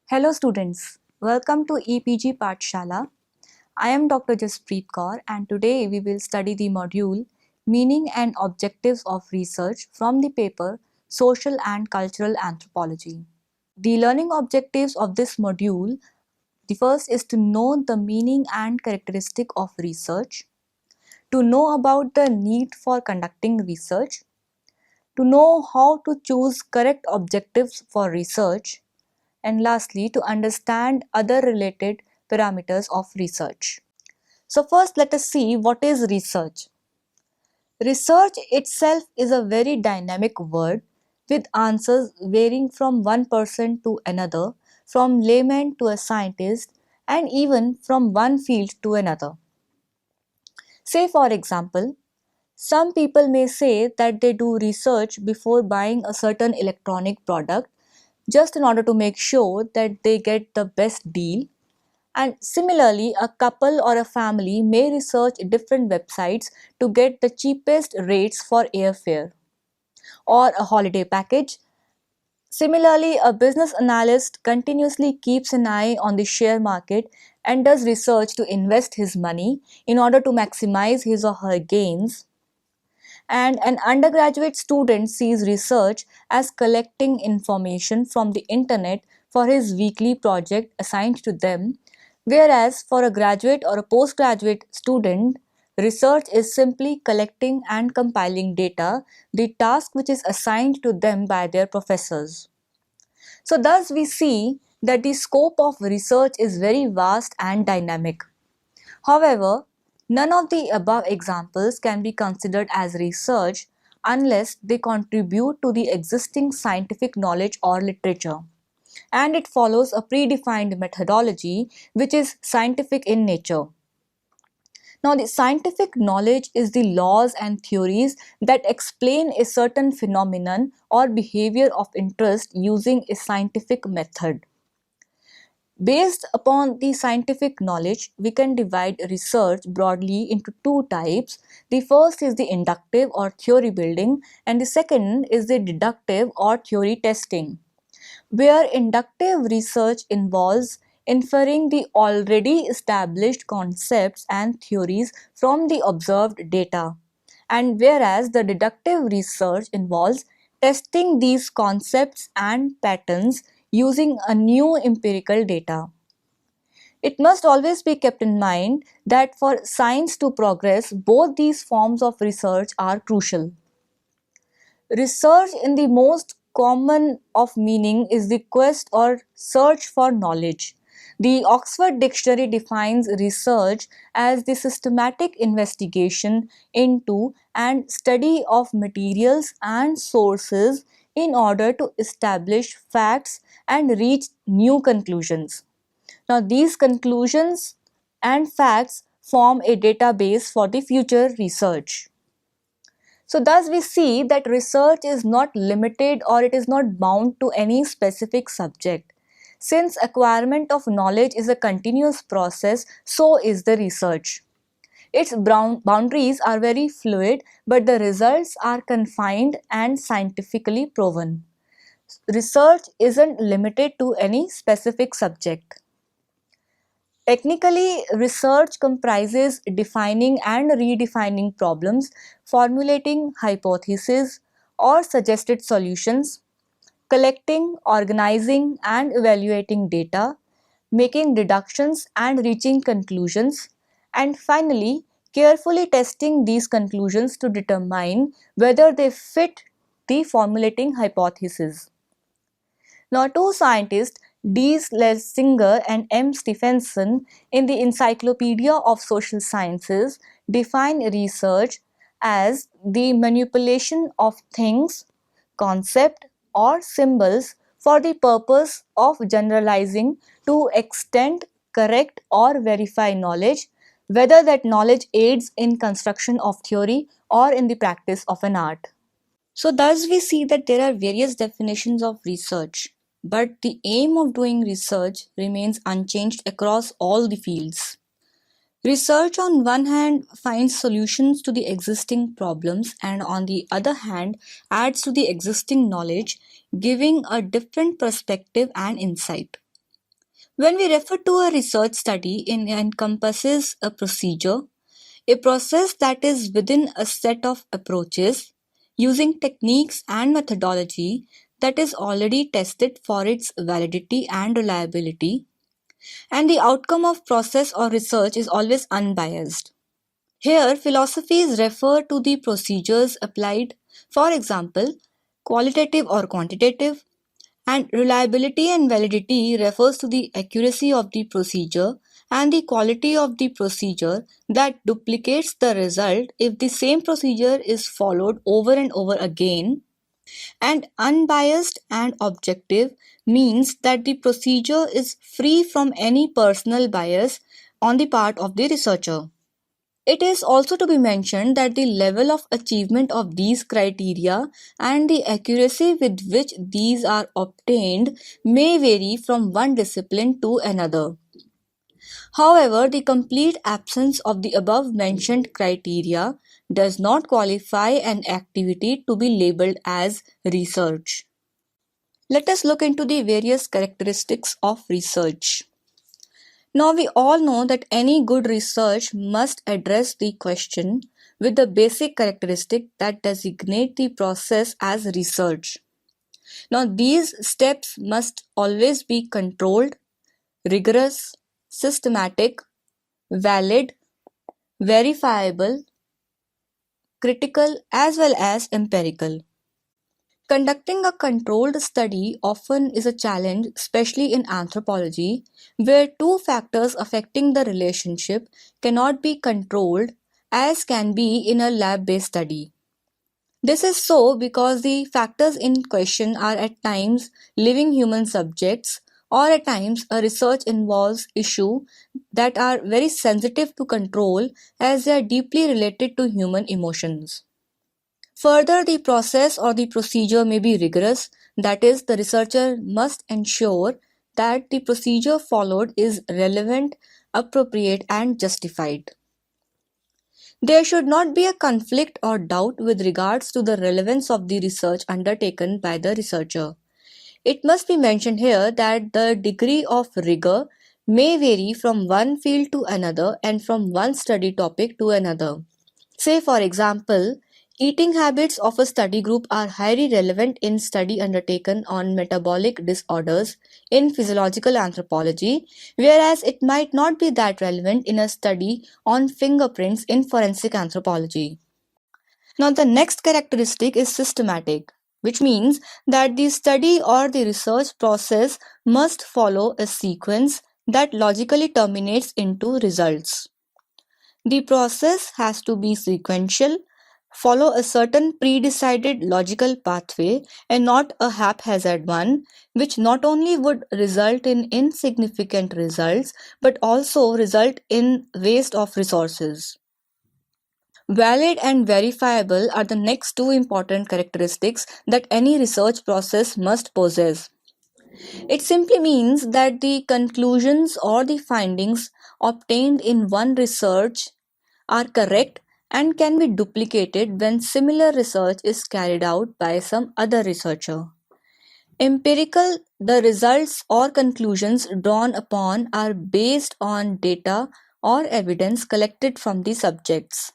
Hello students, welcome to EPG Pathshala. I am Dr. Jaspreet Kaur and today we will study the module Meaning and Objectives of Research from the paper Social and Cultural Anthropology. The learning objectives of this module, the first is to know the meaning and characteristic of research, to know about the need for conducting research, to know how to choose correct objectives for research, and lastly, to understand other related parameters of research. So first, let us see what is research. Research itself is a very dynamic word with answers varying from one person to another, from layman to a scientist, and even from one field to another. Say, for example, some people may say that they do research before buying a certain electronic product just in order to make sure that they get the best deal. And similarly, a couple or a family may research different websites to get the cheapest rates for airfare or a holiday package. Similarly, a business analyst continuously keeps an eye on the share market and does research to invest his money in order to maximize his or her gains. And an undergraduate student sees research as collecting information from the internet for his weekly project assigned to them, whereas for a graduate or a postgraduate student, research is simply collecting and compiling data, the task which is assigned to them by their professors. So, thus, we see that the scope of research is very vast and dynamic. However, none of the above examples can be considered as research unless they contribute to the existing scientific knowledge or literature, and it follows a predefined methodology which is scientific in nature. Now, the scientific knowledge is the laws and theories that explain a certain phenomenon or behavior of interest using a scientific method. Based upon the scientific knowledge, we can divide research broadly into two types. The first is the inductive or theory building, and the second is the deductive or theory testing, where inductive research involves inferring the already established concepts and theories from the observed data, and whereas the deductive research involves testing these concepts and patterns using a new empirical data. It must always be kept in mind that for science to progress, both these forms of research are crucial. Research in the most common of meaning is the quest or search for knowledge. The Oxford Dictionary defines research as the systematic investigation into and study of materials and sources in order to establish facts and reach new conclusions. Now, these conclusions and facts form a database for the future research. So, thus, we see that research is not limited or it is not bound to any specific subject. Since acquirement of knowledge is a continuous process, so is the research. Its boundaries are very fluid, but the results are confined and scientifically proven. Research isn't limited to any specific subject. Technically, research comprises defining and redefining problems, formulating hypotheses or suggested solutions, collecting, organizing, and evaluating data, making deductions and reaching conclusions, and finally, carefully testing these conclusions to determine whether they fit the formulating hypothesis. Now, two scientists, D. Schlesinger and M. Stephenson, in the Encyclopedia of Social Sciences, define research as the manipulation of things, concept, or symbols for the purpose of generalizing to extend, correct, or verify knowledge, whether that knowledge aids in construction of theory or in the practice of an art. So, thus, we see that there are various definitions of research, but the aim of doing research remains unchanged across all the fields. Research, on one hand, finds solutions to the existing problems, and on the other hand, adds to the existing knowledge, giving a different perspective and insight. When we refer to a research study, it encompasses a process that is within a set of approaches using techniques and methodology that is already tested for its validity and reliability, and the outcome of process or research is always unbiased. Here, philosophies refer to the procedures applied, for example, qualitative or quantitative, and reliability and validity refers to the accuracy of the procedure and the quality of the procedure that duplicates the result if the same procedure is followed over and over again. And unbiased and objective means that the procedure is free from any personal bias on the part of the researcher. It is also to be mentioned that the level of achievement of these criteria and the accuracy with which these are obtained may vary from one discipline to another. However, the complete absence of the above mentioned criteria does not qualify an activity to be labeled as research. Let us look into the various characteristics of research. Now, we all know that any good research must address the question with the basic characteristic that designate the process as research. Now, these steps must always be controlled, rigorous, systematic, valid, verifiable, critical, as well as empirical. Conducting a controlled study often is a challenge, especially in anthropology, where two factors affecting the relationship cannot be controlled as can be in a lab-based study. This is so because the factors in question are at times living human subjects, or at times a research involves issues that are very sensitive to control as they are deeply related to human emotions. Further, the process or the procedure may be rigorous, that is, the researcher must ensure that the procedure followed is relevant, appropriate, and justified. There should not be a conflict or doubt with regards to the relevance of the research undertaken by the researcher. It must be mentioned here that the degree of rigor may vary from one field to another and from one study topic to another. Say, for example, eating habits of a study group are highly relevant in study undertaken on metabolic disorders in physiological anthropology, whereas it might not be that relevant in a study on fingerprints in forensic anthropology. Now, the next characteristic is systematic, which means that the study or the research process must follow a sequence that logically terminates into results. The process has to be sequential, follow a certain pre-decided logical pathway and not a haphazard one, which not only would result in insignificant results but also result in waste of resources. Valid and verifiable are the next two important characteristics that any research process must possess. It simply means that the conclusions or the findings obtained in one research are correct and can be duplicated when similar research is carried out by some other researcher. Empirical, the results or conclusions drawn upon are based on data or evidence collected from the subjects.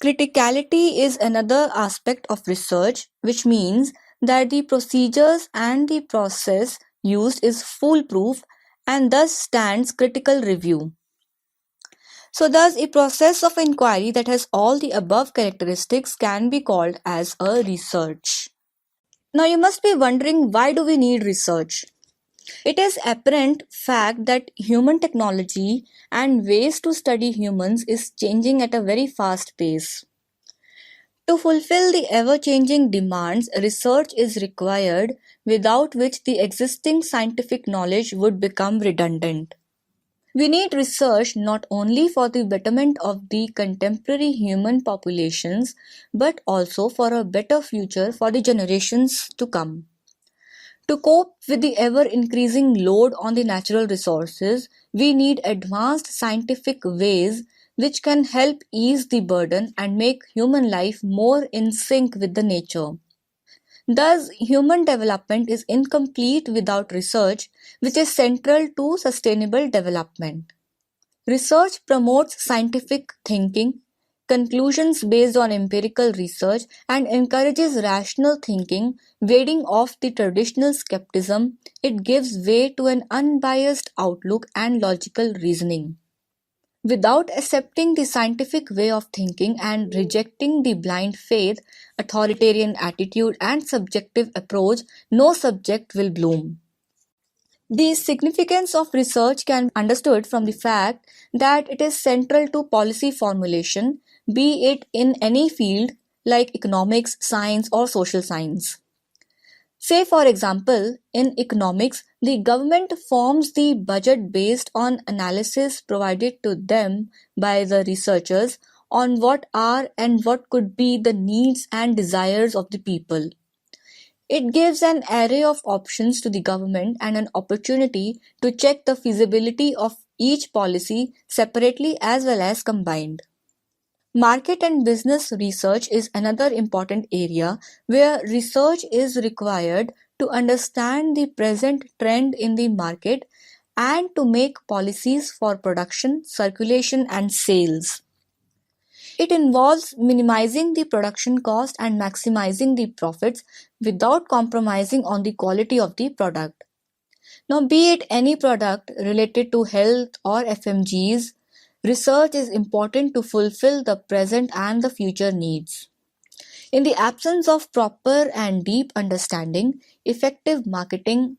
Criticality is another aspect of research, which means that the procedures and the process used is foolproof and thus stands critical review. So thus a process of inquiry that has all the above characteristics can be called as a research. Now you must be wondering, why do we need research? It is apparent fact that human technology and ways to study humans is changing at a very fast pace. To fulfill the ever-changing demands, research is required, without which the existing scientific knowledge would become redundant. We need research not only for the betterment of the contemporary human populations, but also for a better future for the generations to come. To cope with the ever-increasing load on the natural resources, we need advanced scientific ways which can help ease the burden and make human life more in sync with the nature. Thus, human development is incomplete without research, which is central to sustainable development. Research promotes scientific thinking, conclusions based on empirical research, and encourages rational thinking, warding off the traditional skepticism. It gives way to an unbiased outlook and logical reasoning. Without accepting the scientific way of thinking and rejecting the blind faith, authoritarian attitude, and subjective approach, no subject will bloom. The significance of research can be understood from the fact that it is central to policy formulation, be it in any field like economics, science, or social science. Say, for example, in economics, the government forms the budget based on analysis provided to them by the researchers on what are and what could be the needs and desires of the people. It gives an array of options to the government and an opportunity to check the feasibility of each policy separately as well as combined. Market and business research is another important area where research is required to understand the present trend in the market and to make policies for production, circulation, and sales. It involves minimizing the production cost and maximizing the profits without compromising on the quality of the product. Now, be it any product related to health or FMGs, research is important to fulfill the present and the future needs. In the absence of proper and deep understanding, effective marketing,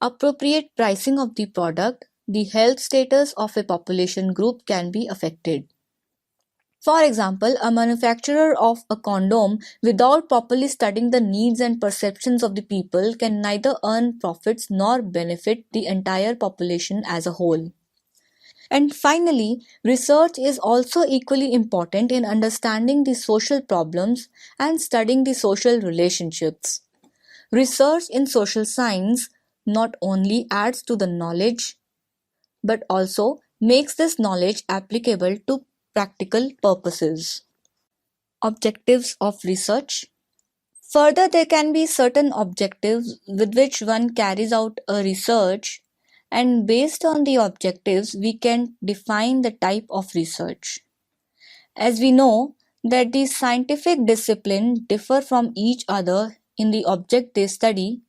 appropriate pricing of the product, the health status of a population group can be affected. For example, a manufacturer of a condom without properly studying the needs and perceptions of the people can neither earn profits nor benefit the entire population as a whole. And finally, research is also equally important in understanding the social problems and studying the social relationships. Research in social science not only adds to the knowledge but also makes this knowledge applicable to practical purposes. Objectives of research. Further, there can be certain objectives with which one carries out a research, and based on the objectives, we can define the type of research. As we know that the scientific disciplines differ from each other in the object they study,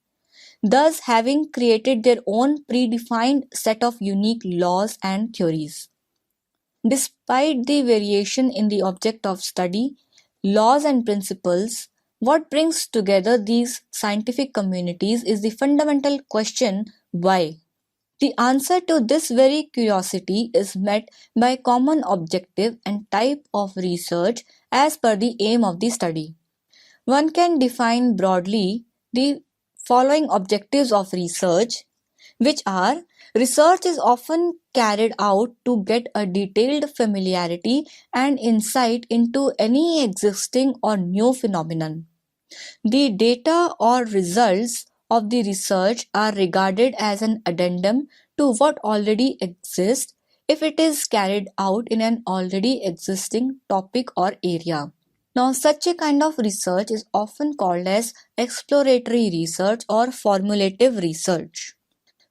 thus having created their own predefined set of unique laws and theories. Despite the variation in the object of study, laws and principles, what brings together these scientific communities is the fundamental question, why? The answer to this very curiosity is met by common objective and type of research as per the aim of the study. One can define broadly the following objectives of research, which are: research is often carried out to get a detailed familiarity and insight into any existing or new phenomenon. The data or results of the research are regarded as an addendum to what already exists if it is carried out in an already existing topic or area. Now, such a kind of research is often called as exploratory research or formulative research.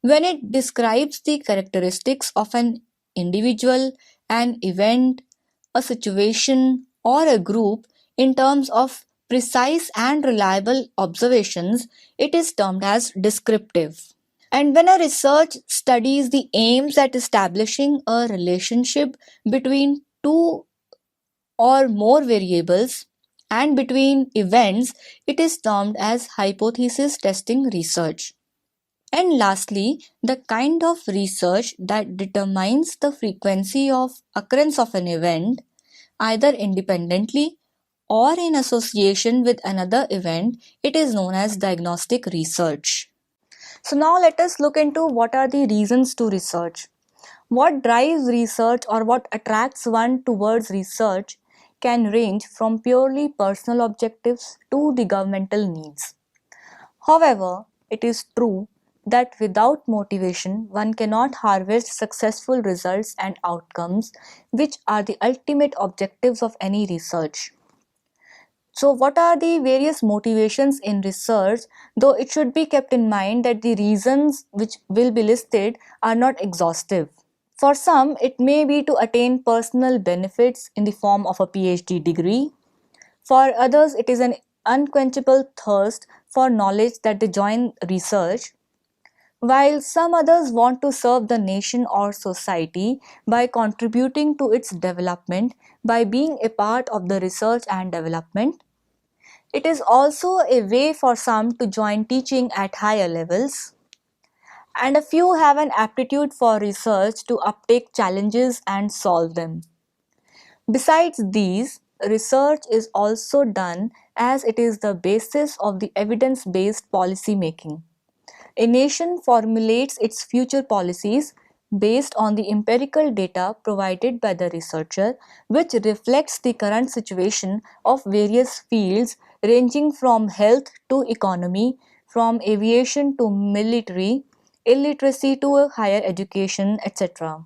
When it describes the characteristics of an individual, an event, a situation, or a group in terms of precise and reliable observations, it is termed as descriptive. And when a research studies the aims at establishing a relationship between two or more variables and between events, it is termed as hypothesis testing research. And lastly, the kind of research that determines the frequency of occurrence of an event, either independently or in association with another event, it is known as diagnostic research. So now let us look into what are the reasons to research. What drives research or what attracts one towards research can range from purely personal objectives to the governmental needs. However, it is true that without motivation, one cannot harvest successful results and outcomes, which are the ultimate objectives of any research. So, what are the various motivations in research? Though it should be kept in mind that the reasons which will be listed are not exhaustive. For some, it may be to attain personal benefits in the form of a PhD degree. For others, it is an unquenchable thirst for knowledge that they join research, while some others want to serve the nation or society by contributing to its development by being a part of the research and development. It is also a way for some to join teaching at higher levels, and a few have an aptitude for research to uptake challenges and solve them. Besides these, research is also done as it is the basis of the evidence based policy making. A nation formulates its future policies based on the empirical data provided by the researcher, which reflects the current situation of various fields ranging from health to economy, from aviation to military, illiteracy to higher education, etc.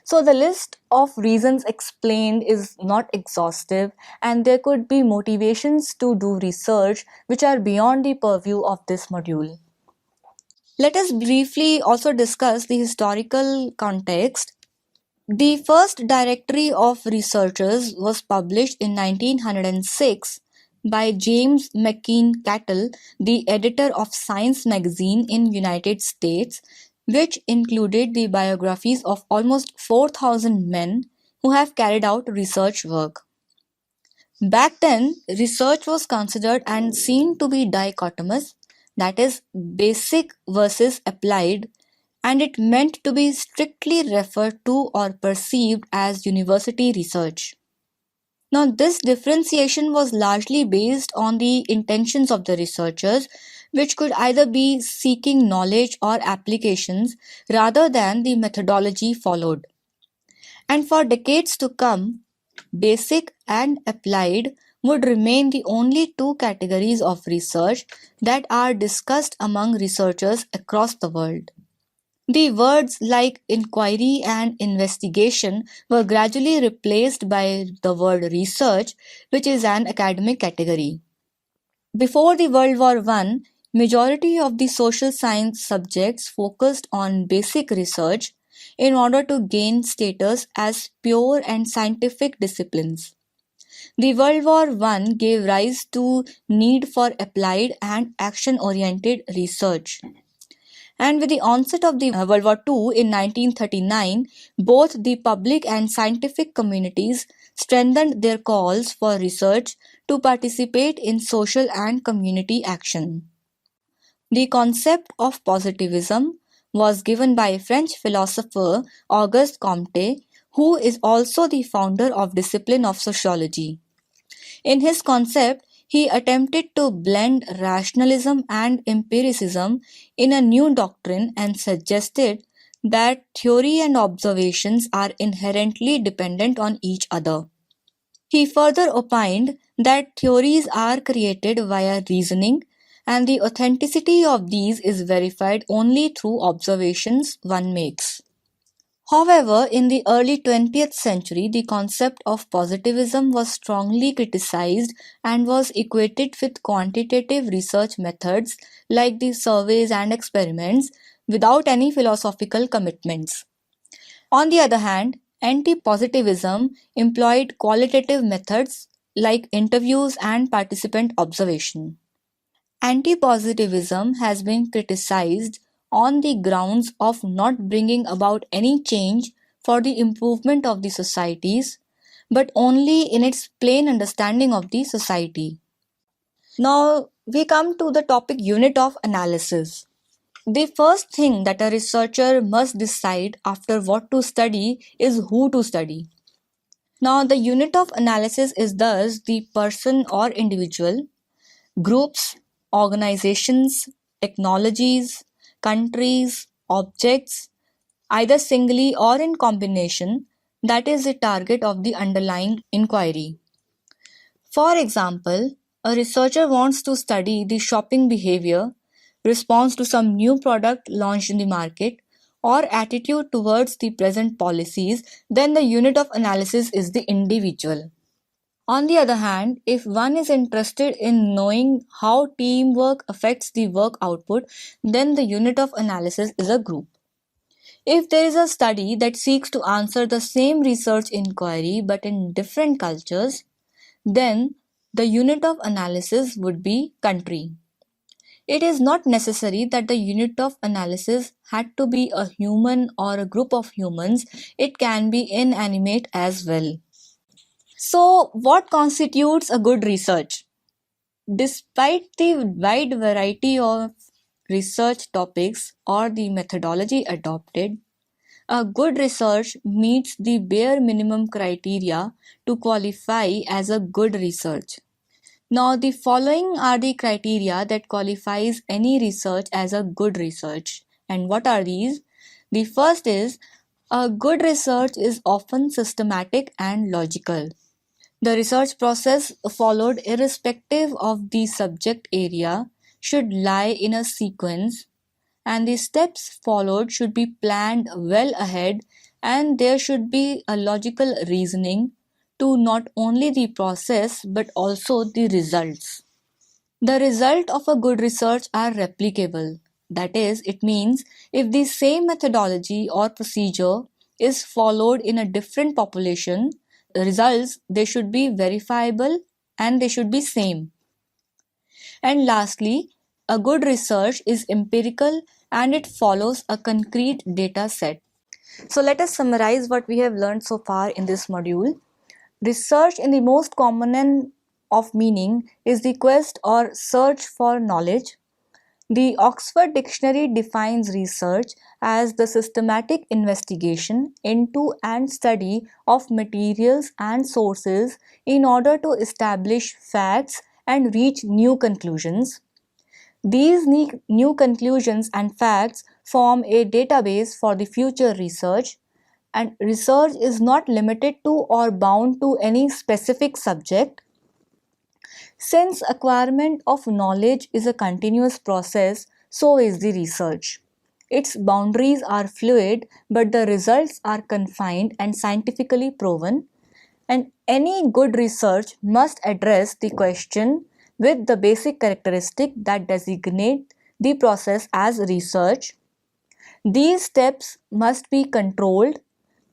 So, the list of reasons explained is not exhaustive, and there could be motivations to do research which are beyond the purview of this module. Let us briefly also discuss the historical context. The first directory of researchers was published in 1906 by James McKean Cattell, the editor of Science magazine in United States, which included the biographies of almost 4,000 men who have carried out research work. Back then, research was considered and seen to be dichotomous, that is, basic versus applied, and it meant to be strictly referred to or perceived as university research. Now, this differentiation was largely based on the intentions of the researchers, which could either be seeking knowledge or applications rather than the methodology followed. And for decades to come, basic and applied would remain the only two categories of research that are discussed among researchers across the world. The words like inquiry and investigation were gradually replaced by the word research, which is an academic category. Before the World War I, majority of the social science subjects focused on basic research in order to gain status as pure and scientific disciplines. The World War I gave rise to need for applied and action-oriented research. And with the onset of the World War II in 1939, both the public and scientific communities strengthened their calls for research to participate in social and community action. The concept of positivism was given by French philosopher Auguste Comte, who is also the founder of discipline of sociology. In his concept, he attempted to blend rationalism and empiricism in a new doctrine and suggested that theory and observations are inherently dependent on each other. He further opined that theories are created via reasoning, and the authenticity of these is verified only through observations one makes. However, in the early 20th century, the concept of positivism was strongly criticized and was equated with quantitative research methods like the surveys and experiments without any philosophical commitments. On the other hand, anti-positivism employed qualitative methods like interviews and participant observation. Anti-positivism has been criticized on the grounds of not bringing about any change for the improvement of the societies, but only in its plain understanding of the society. Now we come to the topic unit of analysis. The first thing that a researcher must decide after what to study is who to study. Now, the unit of analysis is thus the person or individual, groups, organizations, technologies, countries, objects, either singly or in combination, that is the target of the underlying inquiry. For example, a researcher wants to study the shopping behavior, response to some new product launched in the market, or attitude towards the present policies, then the unit of analysis is the individual. On the other hand, if one is interested in knowing how teamwork affects the work output, then the unit of analysis is a group. If there is a study that seeks to answer the same research inquiry but in different cultures, then the unit of analysis would be country. It is not necessary that the unit of analysis had to be a human or a group of humans, it can be inanimate as well. So, what constitutes a good research? Despite the wide variety of research topics or the methodology adopted, a good research meets the bare minimum criteria to qualify as a good research. Now, the following are the criteria that qualifies any research as a good research. And what are these? The first is a good research is often systematic and logical. The research process followed, irrespective of the subject area, should lie in a sequence, and the steps followed should be planned well ahead, and there should be a logical reasoning to not only the process but also the results. The result of a good research are replicable. That is, it means if the same methodology or procedure is followed in a different population, the results they should be verifiable and they should be same. And lastly, a good research is empirical and it follows a concrete data set. So let us summarize what we have learned so far in this module. Research in the most common of meaning is the quest or search for knowledge. The Oxford Dictionary defines research as the systematic investigation into and study of materials and sources in order to establish facts and reach new conclusions. These new conclusions and facts form a database for the future research, and research is not limited to or bound to any specific subject. Since acquirement of knowledge is a continuous process, so is the research. Its boundaries are fluid, but the results are confined and scientifically proven. And any good research must address the question with the basic characteristic that designate the process as research. These steps must be controlled,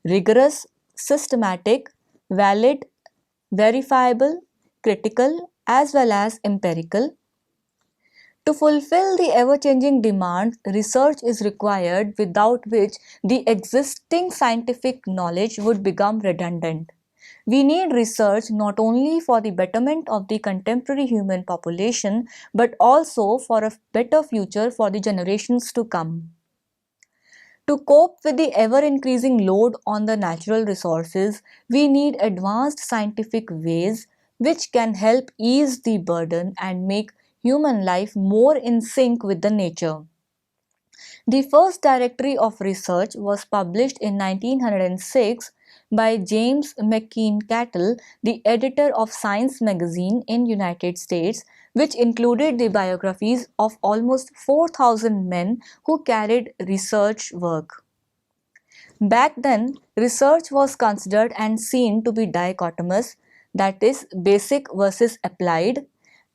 rigorous, systematic, valid, verifiable, critical, as well as empirical. To fulfill the ever-changing demand, research is required, without which the existing scientific knowledge would become redundant. We need research not only for the betterment of the contemporary human population, but also for a better future for the generations to come. To cope with the ever-increasing load on the natural resources, we need advanced scientific ways which can help ease the burden and make human life more in sync with the nature. The first directory of research was published in 1906 by James McKean Cattell, the editor of Science magazine in United States, which included the biographies of almost 4,000 men who carried research work. Back then, research was considered and seen to be dichotomous, that is, basic versus applied,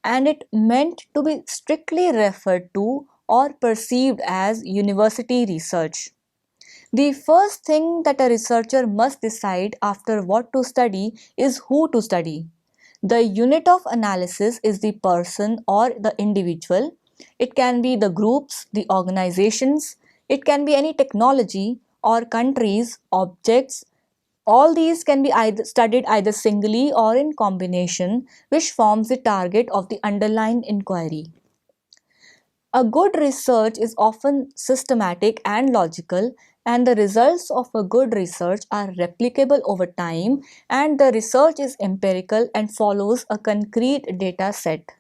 and it meant to be strictly referred to or perceived as university research. The first thing that a researcher must decide after what to study is who to study. The unit of analysis is the person or the individual. It can be the groups, the organizations, it can be any technology or countries, objects. All these can be studied either singly or in combination, which forms the target of the underlying inquiry. A good research is often systematic and logical, and the results of a good research are replicable over time, and the research is empirical and follows a concrete data set.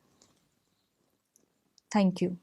Thank you.